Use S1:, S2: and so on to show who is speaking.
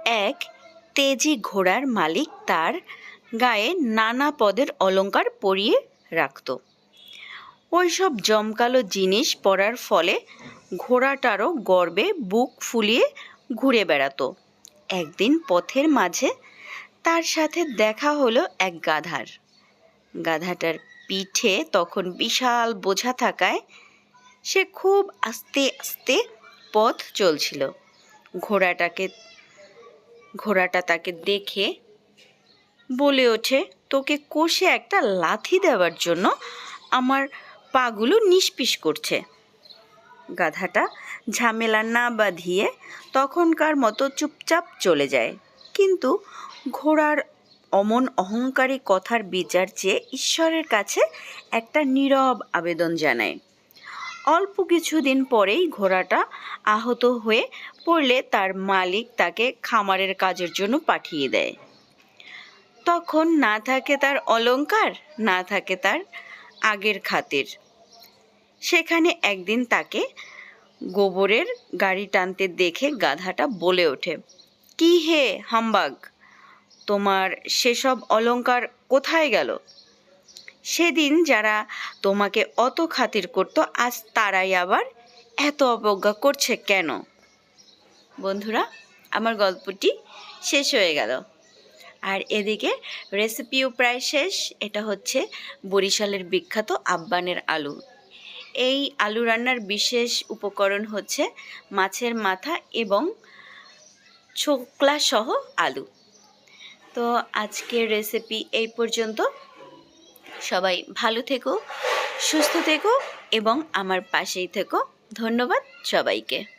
S1: এক তেজি ঘোড়ার মালিক তার গায়ে নানা পদের অলংকার পরিয়ে রাখত। ওইসব জমকালো জিনিস পরার ফলে ঘোড়াটারও গর্বে বুক ফুলিয়ে ঘুরে বেড়াতো। একদিন পথের মাঝে তার সাথে দেখা হলো এক গাধার। গাধাটার পিঠে তখন বিশাল বোঝা থাকায় সে খুব আস্তে আস্তে পথ চলছিল। ঘোড়াটা তাকে দেখে বলে ওঠে, তোকে কষে একটা লাথি দেওয়ার জন্য আমার পাগুলো নিষ্পিস করছে। গাধাটা ঝামেলা না বাঁধিয়ে তখনকার মতো চুপচাপ চলে যায়। কিন্তু ঘোড়ার অমন অহংকারী কথার বিচার চেয়ে ঈশ্বরের কাছে একটা নীরব আবেদন জানায়। অল্প কিছুদিন পরেই ঘোড়াটা আহত হয়ে পড়লে তার মালিক তাকে খামারের কাজের জন্য পাঠিয়ে দেয়। তখন না থাকে তার অলংকার, না থাকে তার আগের খাতির। সেখানে একদিন তাকে গোবরের গাড়ি টানতে দেখে গাধাটা বলে ওঠে, কি হে হাম্বাগ, তোমার সেসব অলংকার কোথায় গেল? সেদিন যারা তোমাকে অত খাতির করতো আজ তারাই আবার এত অবজ্ঞা করছে কেন? বন্ধুরা, আমার গল্পটি শেষ হয়ে গেল। আর এদিকে রেসিপিও প্রায় শেষ। এটা হচ্ছে বরিশালের বিখ্যাত আব্বানের আলু। এই আলু রান্নার বিশেষ উপকরণ হচ্ছে মাছের মাথা এবং ছোকলা সহ আলু। তো আজকের রেসিপি এই পর্যন্ত। সবাই ভালো থেকো, সুস্থ থেকো এবং আমার পাশেই থেকো। ধন্যবাদ সবাইকে।